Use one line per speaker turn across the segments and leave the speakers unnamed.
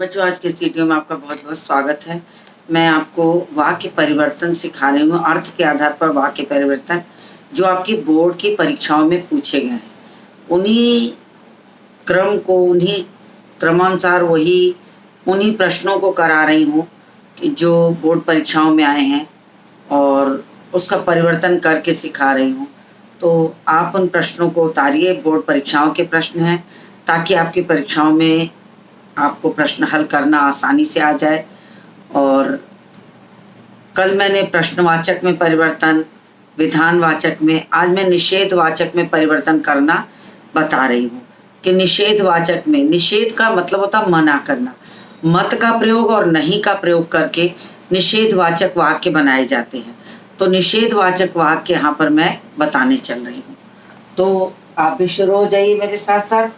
बच्चों, आज के इस वीडियो में आपका बहुत-बहुत स्वागत है। मैं आपको वाक्य परिवर्तन सिखा रही हूँ, अर्थ के आधार पर वाक्य परिवर्तन, जो आपकी बोर्ड की परीक्षाओं में पूछे गए हैं। उन्हीं उन्हीं क्रमानुसार उन्हीं प्रश्नों को करा रही हूँ कि जो बोर्ड परीक्षाओं में आए हैं और उसका परिवर्तन करके सिखा रही हूँ। तो आप उन प्रश्नों को उतारिए, बोर्ड परीक्षाओं के प्रश्न हैं, ताकि आपकी परीक्षाओं में आपको प्रश्न हल करना आसानी से आ जाए। और कल मैंने प्रश्नवाचक में परिवर्तन, विधानवाचक में, आज मैं निषेधवाचक में परिवर्तन करना बता रही हूँ कि निषेधवाचक में, निषेध का मतलब होता है मना करना। मत का प्रयोग और नहीं का प्रयोग करके निषेधवाचक वाक्य बनाए जाते हैं। तो निषेधवाचक वाक्य यहाँ पर मैं बताने चल रही हूँ। तो आप भी शुरू हो जाइए मेरे साथ-साथ।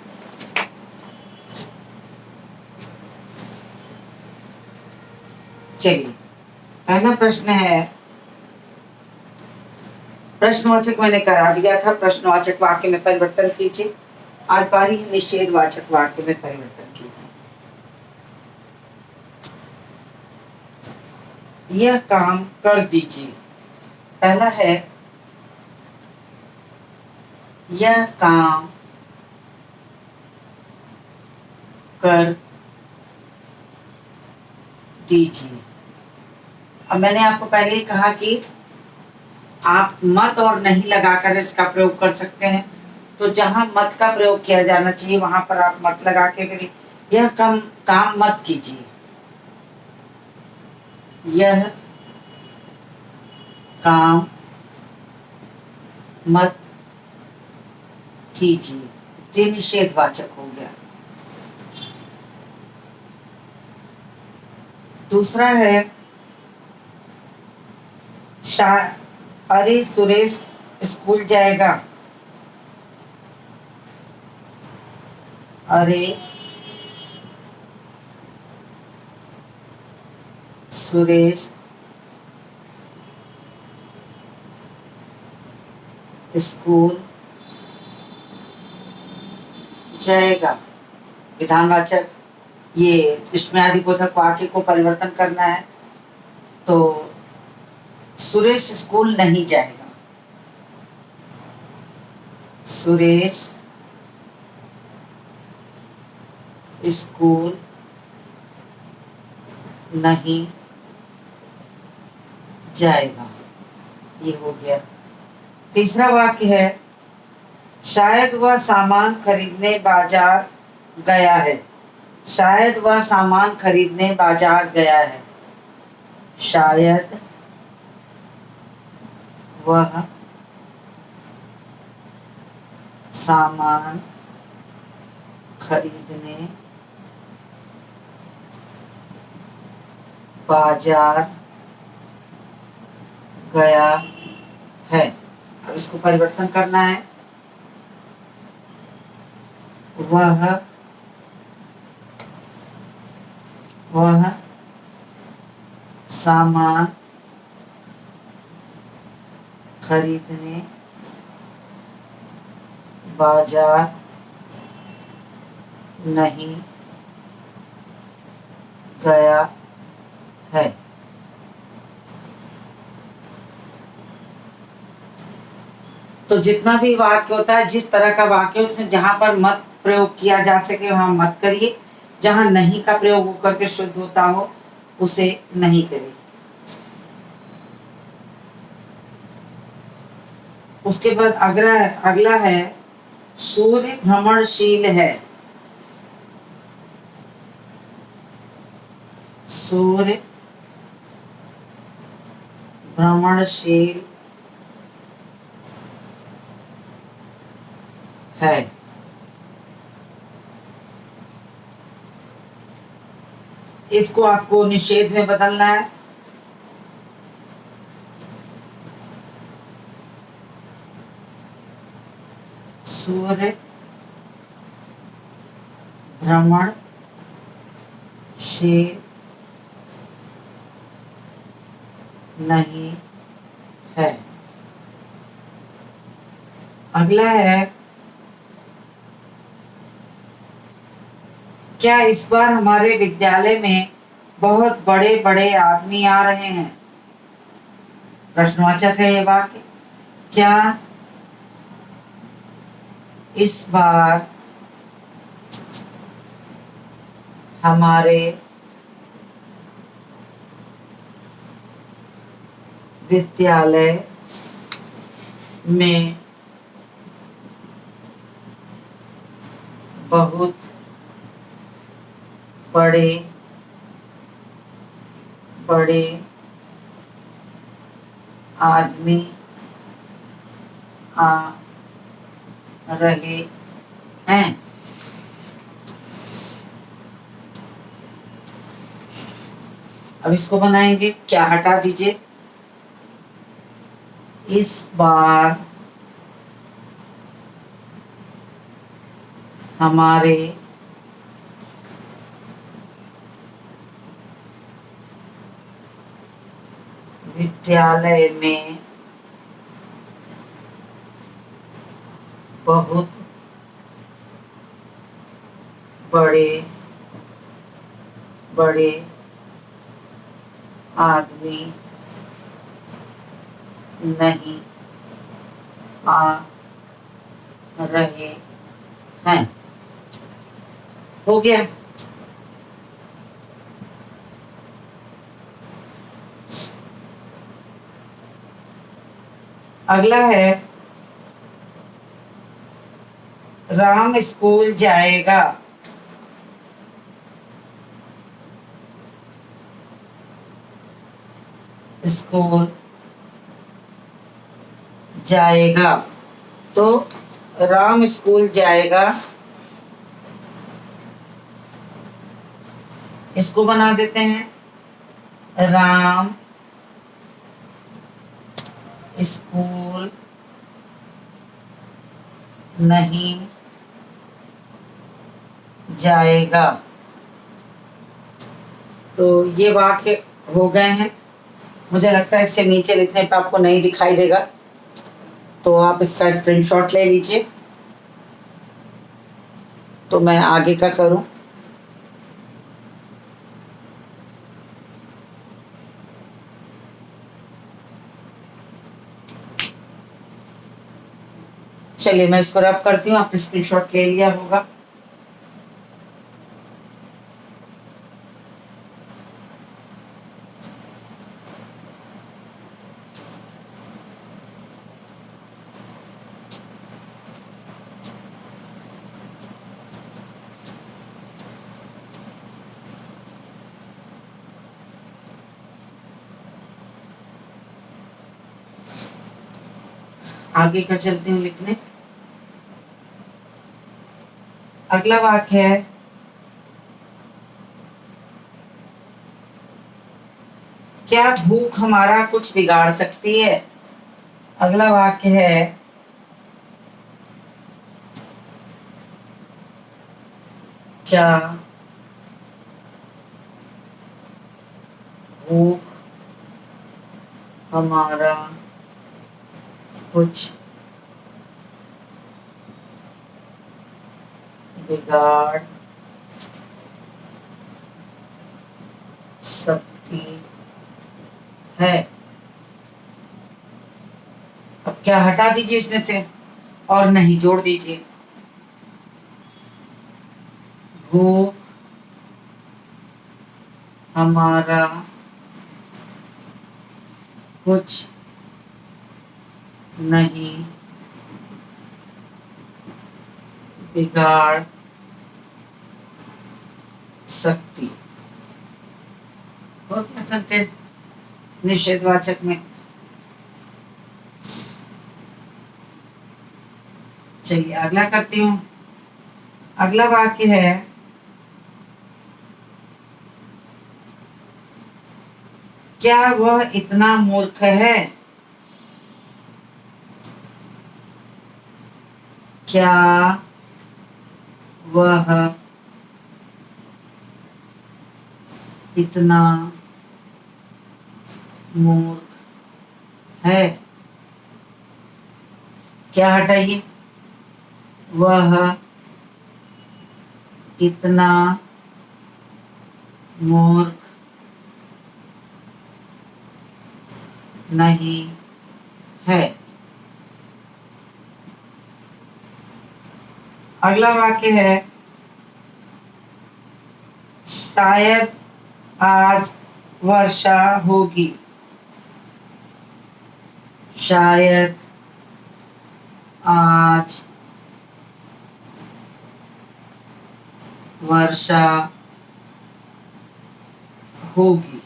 चलिए, पहला प्रश्न है, प्रश्नवाचक मैंने करा दिया था, प्रश्नवाचक वाक्य में परिवर्तन कीजिए। आज बारी है निषेधवाचक वाक्य में परिवर्तन कीजिए। यह काम कर दीजिए। पहला है, यह काम कर दीजिए। अब मैंने आपको पहले ही कहा कि आप मत और नहीं लगाकर इसका प्रयोग कर सकते हैं। तो जहां मत का प्रयोग किया जाना चाहिए वहां पर आप मत लगा के करिए। यह काम मत कीजिए। यह काम मत कीजिए। ये निषेधवाचक हो गया। दूसरा है, अरे सुरेश स्कूल जाएगा। अरे सुरेश स्कूल जाएगा। विधानवाचक, ये इसमें आदिबोधक वाक्य को परिवर्तन करना है। तो सुरेश स्कूल नहीं जाएगा। सुरेश स्कूल नहीं जाएगा। ये हो गया। तीसरा वाक्य है, शायद वह सामान खरीदने बाजार गया है। शायद वह सामान खरीदने बाजार गया है। शायद वह सामान खरीदने बाजार गया है। अब इसको परिवर्तन करना है। वह सामान खरीदने बाजार नहीं गया है। तो जितना भी वाक्य होता है, जिस तरह का वाक्य, उसमें जहां पर मत प्रयोग किया जा सके वहां मत करिए, जहां नहीं का प्रयोग होकर के शुद्ध होता हो उसे नहीं करिए। उसके बाद अगला है, सूर्य भ्रमणशील है। सूर्य भ्रमणशील है। इसको आपको निषेध में बदलना है। सूर्य भ्रमणशील नहीं है। अगला है, क्या इस बार हमारे विद्यालय में बहुत बड़े बड़े आदमी आ रहे हैं? प्रश्नवाचक है ये वाक्य। क्या इस बार हमारे विद्यालय में बहुत बड़े बड़े आदमी आ रहे हैं? अब इसको बनाएंगे, क्या हटा दीजिए। इस बार हमारे विद्यालय में बहुत बड़े बड़े आदमी नहीं आ रहे हैं। हो गया। अगला है राम स्कूल जाएगा। स्कूल जाएगा। तो राम स्कूल जाएगा, इसको बना देते हैं राम स्कूल नहीं जाएगा। तो ये वाक्य हो गए हैं। मुझे लगता है इससे नीचे लिखने पे आपको नहीं दिखाई देगा, तो आप इसका स्क्रीनशॉट ले लीजिए। तो मैं आगे का करूं। चलिए मैं इसको रब करती हूँ, आपने स्क्रीनशॉट ले लिया होगा। आगे का चलती हूँ लिखने। अगला वाक्य है क्या भूख हमारा कुछ बिगाड़ सकती है? अगला वाक्य है क्या भूख हमारा कुछ बिगाड़ सकती है? अब क्या हटा दीजिए इसमें से और नहीं जोड़ दीजिए। भूख हमारा कुछ नहीं बिगाड़ सकती। हो गया सेंटेंस निषेधवाचक में। चलिए अगला करती हूँ। अगला वाक्य है क्या वह इतना मूर्ख है? क्या वह इतना मूर्ख है? क्या हटाइए? वह इतना मूर्ख नहीं है। अगला वाक्य है शायद आज वर्षा होगी। शायद आज वर्षा होगी।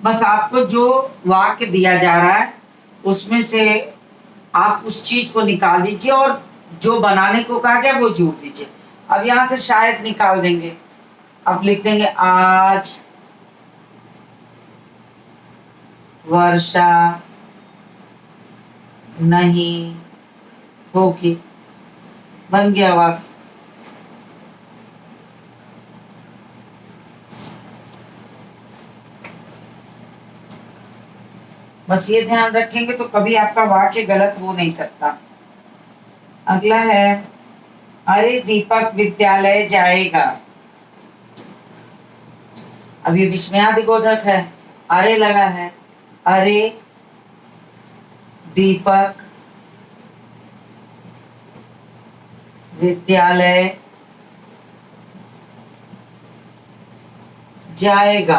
बस आपको जो वाक्य दिया जा रहा है उसमें से आप उस चीज को निकाल दीजिए और जो बनाने को कहा गया वो जोड़ दीजिए। अब यहां से शायद निकाल देंगे। अब लिख देंगे आज वर्षा नहीं होगी। बन गया वाक्य। बस ये ध्यान रखेंगे तो कभी आपका वाक्य गलत हो नहीं सकता। अगला है अरे दीपक विद्यालय जाएगा। अब ये विस्मयादिबोधक है, अरे लगा है। अरे दीपक विद्यालय जाएगा।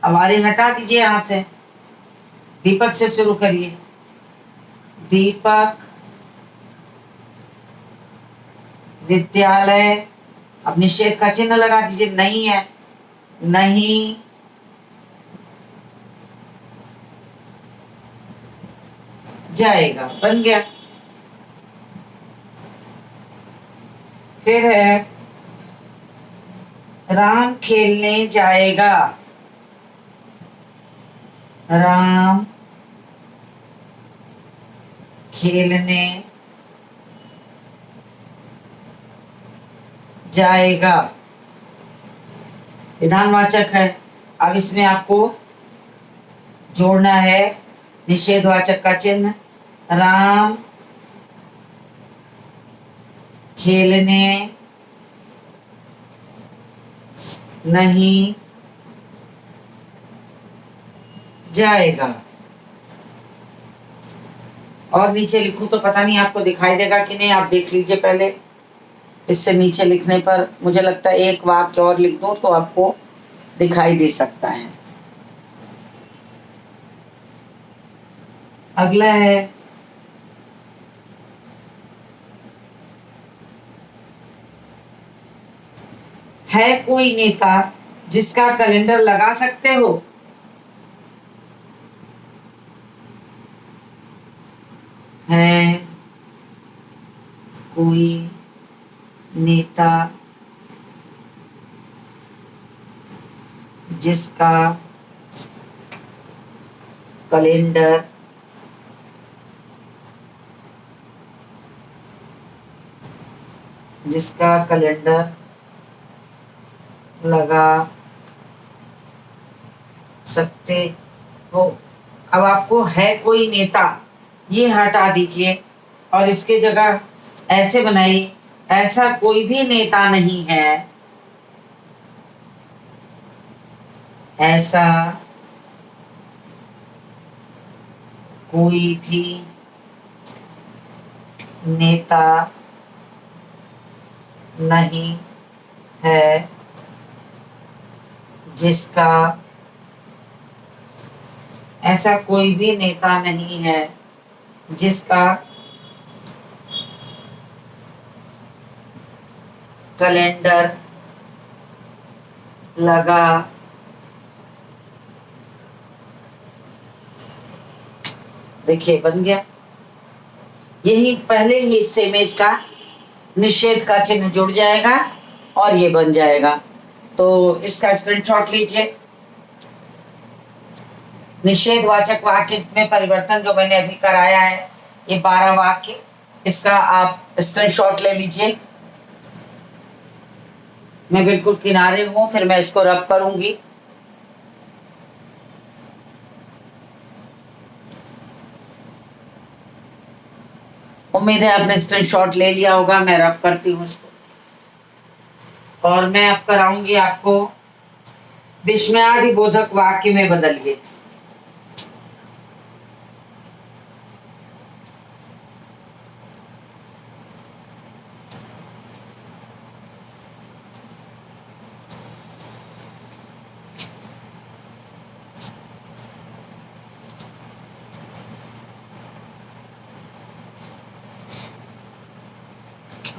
अब अरे हटा दीजिए यहां से, दीपक से शुरू करिए। दीपक विद्यालय, अब निषेध का चिन्ह लगा दीजिए, नहीं है, नहीं जाएगा। बन गया। फिर है राम खेलने जाएगा। राम खेलने जाएगा। विधानवाचक है। अब इसमें आपको जोड़ना है निषेधवाचक का चिन्ह। राम खेलने नहीं जाएगा। और नीचे लिखूं तो पता नहीं आपको दिखाई देगा कि नहीं, आप देख लीजिए पहले। इससे नीचे लिखने पर मुझे लगता है एक वाक्य और लिख दो तो आपको दिखाई दे सकता है। अगला है कोई नेता जिसका कैलेंडर लगा सकते हो। है कोई नेता जिसका कैलेंडर लगा सकते हो। अब आपको है कोई नेता ये हटा दीजिए और इसके जगह ऐसे बनाइए, ऐसा कोई भी नेता नहीं है। ऐसा कोई भी नेता नहीं है जिसका, ऐसा कोई भी नेता नहीं है जिसका कैलेंडर लगा देखिए बन गया। यही पहले ही हिस्से में इसका निषेध का चिन्ह जुड़ जाएगा और ये बन जाएगा। तो इसका स्क्रीनशॉट लीजिए। निषेधवाचक वाक्य में परिवर्तन जो मैंने अभी कराया है, ये 12 वाक्य, इसका आप स्क्रीनशॉट ले लीजिए। मैं बिल्कुल किनारे हूं, फिर मैं इसको रब करूंगी। उम्मीद है आपने स्क्रीनशॉट ले लिया होगा। मैं रब करती हूँ इसको और मैं अब कराऊंगी आपको विस्मयादि बोधक वाक्य में बदलिए।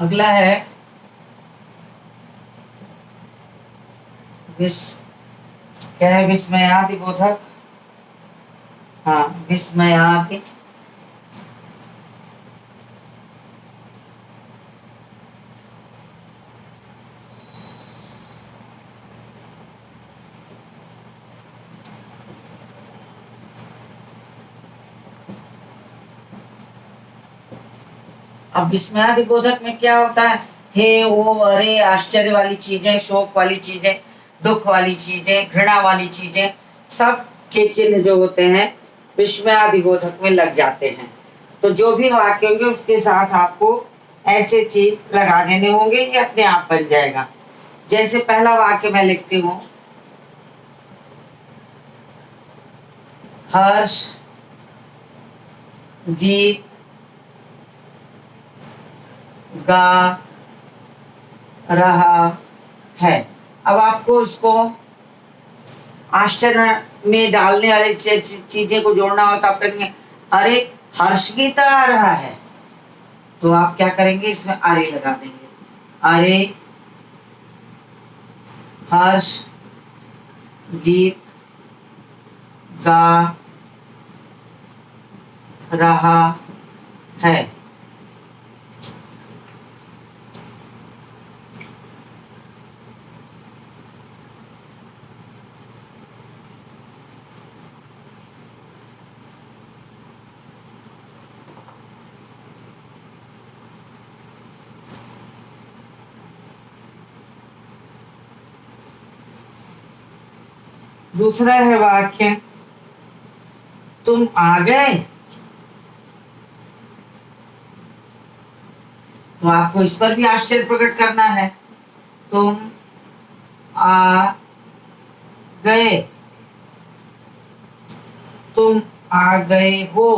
अगला है क्या है? विस्मयादि बोधक। हाँ, विस्मयादि अब विस्मयादि बोधक में क्या होता है? हे, ओ, अरे, आश्चर्य वाली चीजें, शोक वाली चीजें, दुख वाली चीजें, घृणा वाली चीजें, सब के चिन्ह जो होते हैं विस्मयादि बोधक में लग जाते हैं। तो जो भी वाक्य होंगे उसके साथ आपको ऐसे चीज लगा देने होंगे, ये अपने आप बन जाएगा। जैसे पहला वाक्य मैं लिखती हूँ, हर्ष गीत गा रहा है। अब आपको इसको आश्चर्य में डालने वाली चीजें को जोड़ना हो तो आप कहेंगे अरे हर्ष गीत आ रहा है, तो आप क्या करेंगे? इसमें अरे लगा देंगे। अरे हर्ष गीत गा रहा है। दूसरा है वाक्य, तुम आ गए। तो आपको इस पर भी आश्चर्य प्रकट करना है। तुम आ गए, तुम आ गए हो।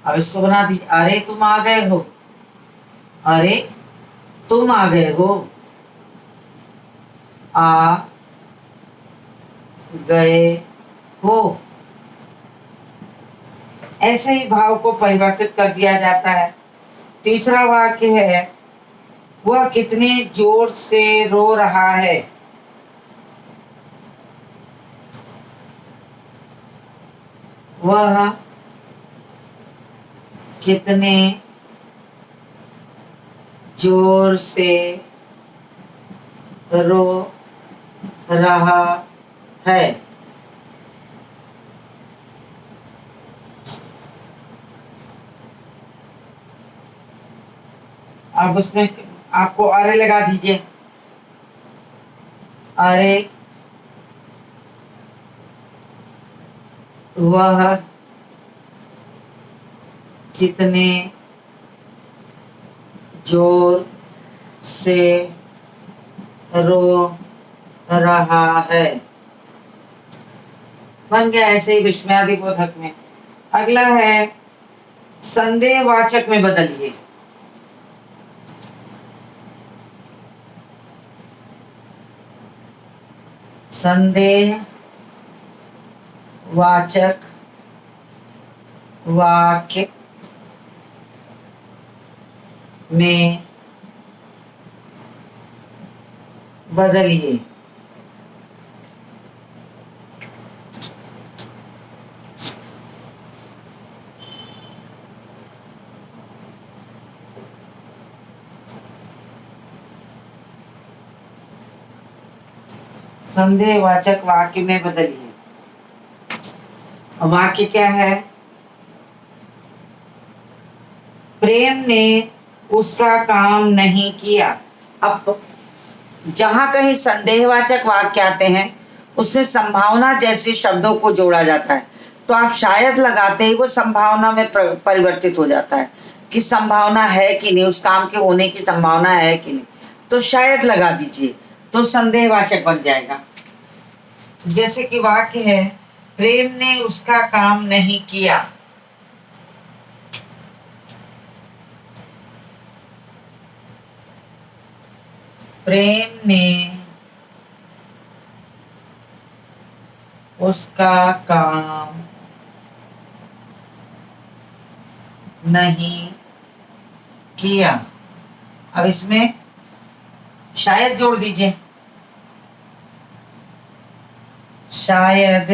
अब इसको बना दीजिए, अरे तुम आ गए हो, अरे तुम आ गए हो, आ गए हो। ऐसे ही भाव को परिवर्तित कर दिया जाता है। तीसरा वाक्य है, वह कितने जोर से रो रहा है। वह कितने जोर से रो रहा है। अब उसमें आपको अरे लगा दीजिए। अरे वह कितने जोर से रो रहा है। बन गया ऐसे ही विस्मयादि बोधक में। अगला है संदेहवाचक में बदलिए। संदेहवाचक वाक्य में बदलिए। संदेहवाचक वाक्य में बदलिए। वाक्य क्या है? प्रेम ने उसका काम नहीं किया। अब जहां कहीं संदेहवाचक वाक्य आते हैं उसमें संभावना जैसे शब्दों को जोड़ा जाता है, तो आप शायद लगाते ही वो संभावना में परिवर्तित हो जाता है कि संभावना है कि नहीं, उस काम के होने की संभावना है कि नहीं। तो तो शायद लगा दीजिए, तो संदेहवाचक बन जाएगा। जैसे कि वाक्य है, प्रेम ने उसका काम नहीं किया। प्रेम ने उसका काम नहीं किया। अब इसमें शायद जोड़ दीजिए, शायद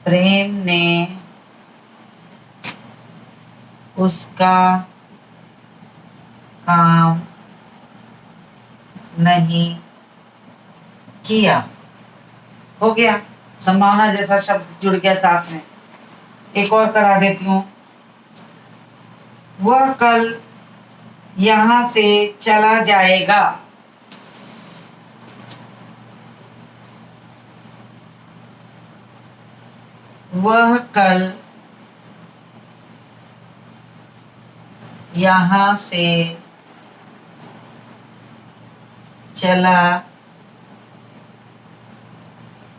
प्रेम ने उसका काम नहीं किया। हो गया, संभावना जैसा शब्द जुड़ गया साथ में। एक और करा देती हूं, वह कल यहां से चला जाएगा। वह कल यहां से चला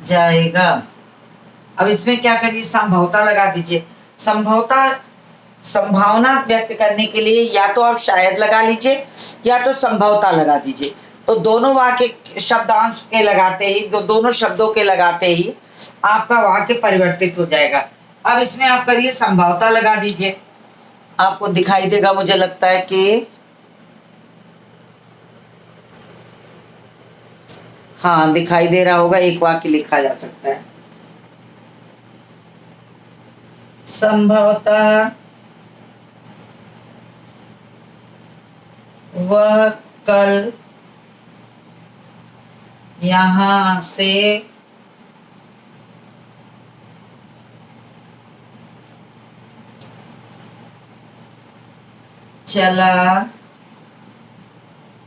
जाएगा। अब इसमें क्या करिए, संभवता लगा दीजिए। संभवता, संभावना व्यक्त करने के लिए या तो आप शायद लगा लीजिए या तो संभवता लगा दीजिए। तो दोनों वाक्य शब्दांश के लगाते ही, दोनों शब्दों के लगाते ही आपका वाक्य परिवर्तित हो जाएगा। अब इसमें आप करिए, संभवता लगा दीजिए। आपको दिखाई देगा, मुझे लगता है कि हाँ दिखाई दे रहा होगा। एक वाक्य लिखा जा सकता है, संभवतः वह कल यहां से चला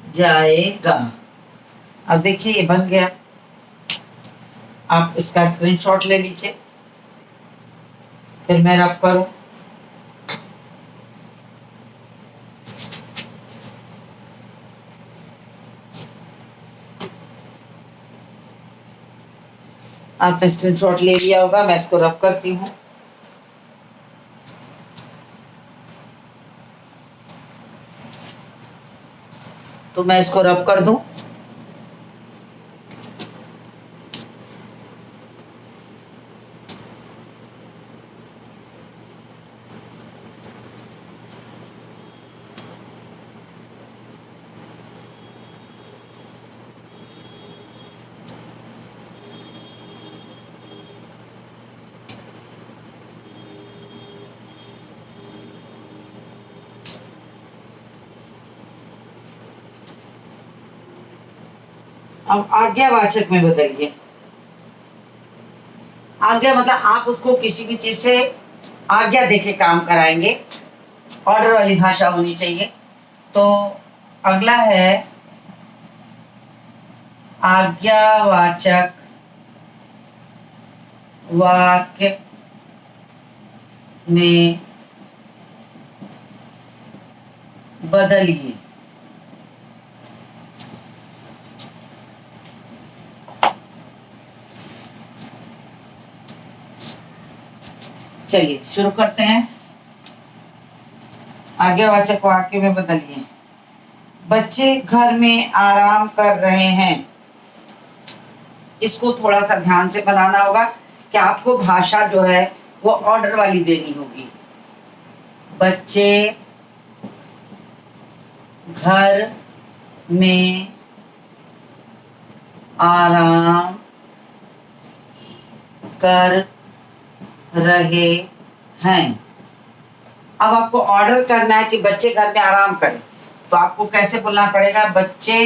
जाएगा। अब देखिए ये बन गया। आप इसका स्क्रीनशॉट ले लीजिए, फिर मैं रब करूं। आपने स्क्रीनशॉट ले लिया होगा, मैं इसको रब करती हूं। तो मैं इसको रब कर दूं। अब आज्ञावाचक में बदलिए। आज्ञा मतलब आप उसको किसी भी चीज से आज्ञा देके काम कराएंगे, ऑर्डर वाली भाषा होनी चाहिए। तो अगला है आज्ञावाचक वाक्य में बदलिए। चलिए शुरू करते हैं। आज्ञावाचक वाक्य में बदलिए। बच्चे घर में आराम कर रहे हैं। इसको थोड़ा सा ध्यान से बनाना होगा कि आपको भाषा जो है वो ऑर्डर वाली देनी होगी। बच्चे घर में आराम कर रहे हैं। अब आपको ऑर्डर करना है कि बच्चे घर में आराम करें, तो आपको कैसे बोलना पड़ेगा? बच्चे,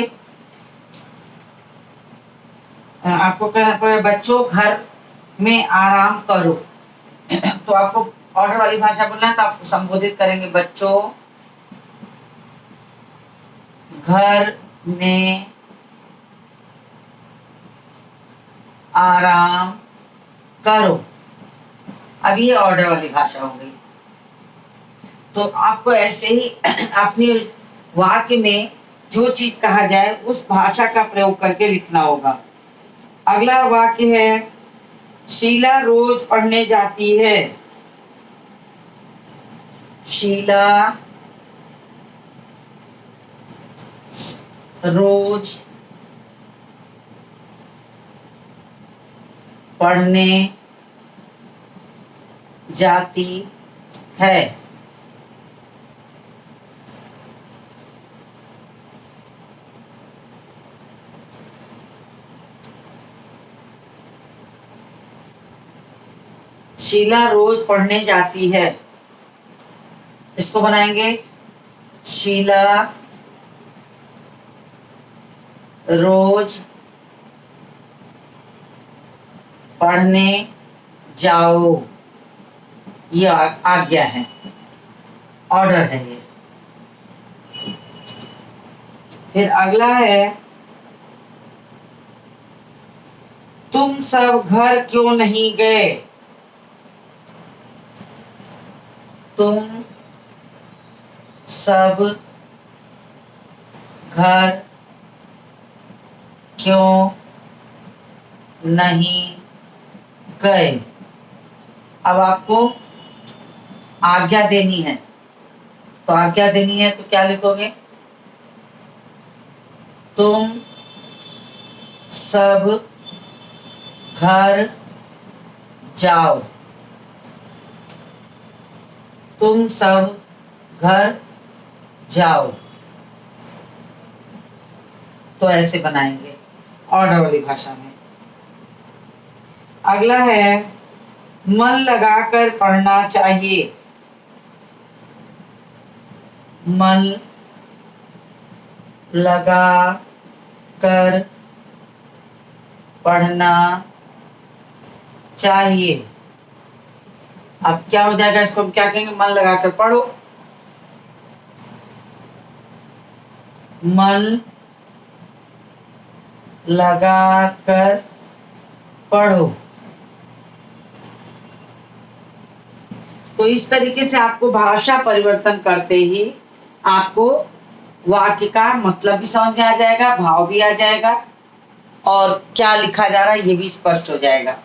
आपको कहना पड़ेगा बच्चों घर में आराम करो। तो आपको ऑर्डर वाली भाषा बोलना है, तो आप संबोधित करेंगे बच्चों घर में आराम करो। अब ये ऑर्डर वाली भाषा हो गई। तो आपको ऐसे ही अपनी वाक्य में जो चीज कहा जाए उस भाषा का प्रयोग करके लिखना होगा। अगला वाक्य है, शीला रोज पढ़ने जाती है। शीला रोज पढ़ने जाती है। शीला रोज पढ़ने जाती है, इसको बनाएंगे, शीला रोज पढ़ने जाओ। ये आज्ञा है, ऑर्डर है ये। फिर अगला है, तुम सब घर क्यों नहीं गए। तुम सब घर क्यों नहीं गए। अब आपको आज्ञा देनी है, तो आज्ञा देनी है तो क्या लिखोगे, तुम सब घर जाओ। तुम सब घर जाओ, तो ऐसे बनाएंगे ऑर्डर वाली भाषा में। अगला है, मन लगाकर पढ़ना चाहिए। मन लगा कर पढ़ना चाहिए। अब क्या हो जाएगा, इसको हम क्या कहेंगे, मन लगाकर पढ़ो। मन लगाकर पढ़ो। तो इस तरीके से आपको भाषा परिवर्तन करते ही आपको वाक्य का मतलब भी समझ में आ जाएगा, भाव भी आ जाएगा, और क्या लिखा जा रहा है ये भी स्पष्ट हो जाएगा।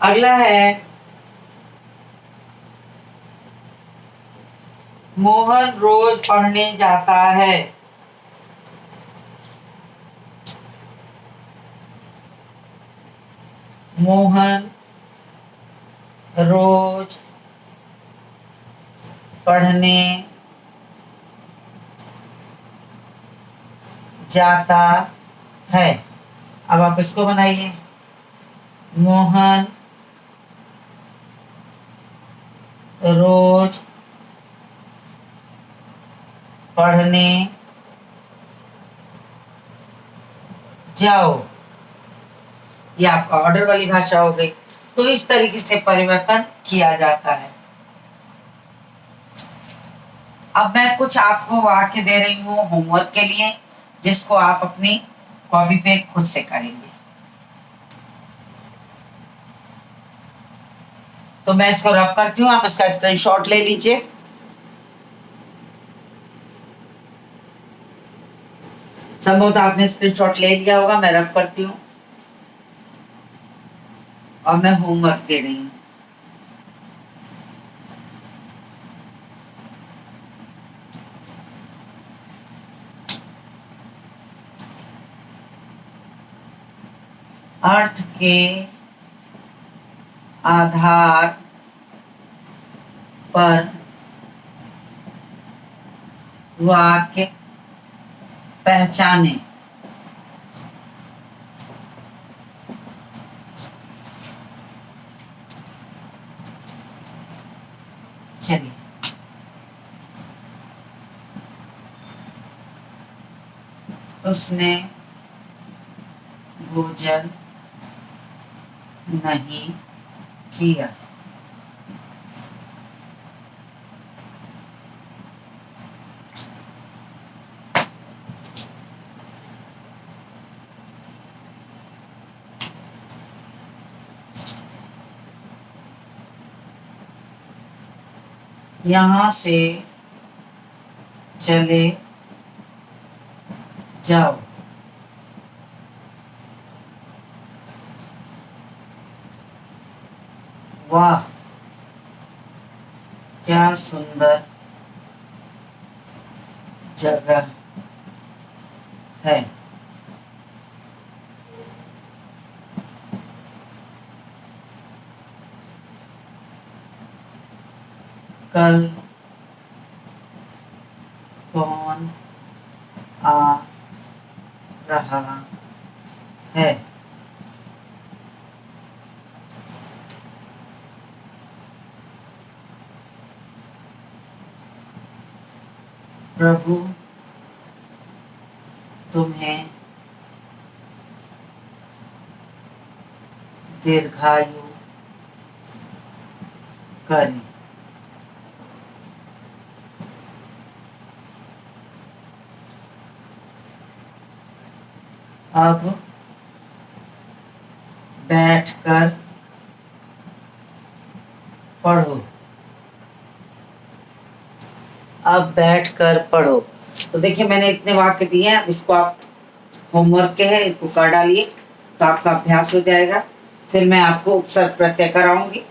अगला है, मोहन रोज पढ़ने जाता है। मोहन रोज पढ़ने जाता है। अब आप इसको बनाइए, मोहन रोज पढ़ने जाओ। ये आपका ऑर्डर वाली भाषा हो गई। तो इस तरीके से परिवर्तन किया जाता है। अब मैं कुछ आपको वाक्य दे रही हूँ होमवर्क के लिए, जिसको आप अपनी कॉपी पे खुद से करेंगे। तो मैं इसको रब करती हूँ, आप इसका स्क्रीनशॉट ले लीजिए। संभवतः आपने स्क्रीनशॉट ले लिया होगा, मैं रब करती हूँ और मैं होमवर्क दे रही हूँ। अर्थ के आधार पर वाक्य पहचाने। चलिए, उसने भोजन नहीं किया। यहाँ से चले जाओ। वाह क्या सुंदर जगह है। कल कौन आ रहा है? प्रभु तुम्हें दीर्घायु करे। अब बैठकर पढ़ो। अब बैठकर पढ़ो। तो देखिए मैंने इतने वाक्य दिए हैं, इसको आप होमवर्क के हैं, इसको कर डालिए तो आपका अभ्यास हो जाएगा। फिर मैं आपको उपसर्ग प्रत्यय कराऊंगी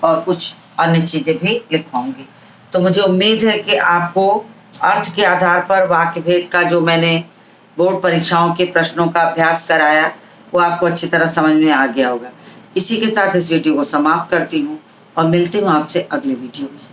और कुछ अन्य चीजें भी लिखवाऊंगी। तो मुझे उम्मीद है कि आपको अर्थ के आधार पर वाक्य भेद का जो मैंने बोर्ड परीक्षाओं के प्रश्नों का अभ्यास कराया वो आपको अच्छी तरह समझ में आ गया होगा। इसी के साथ इस वीडियो को समाप्त करती हूँ और मिलती हूँ आपसे अगले वीडियो में।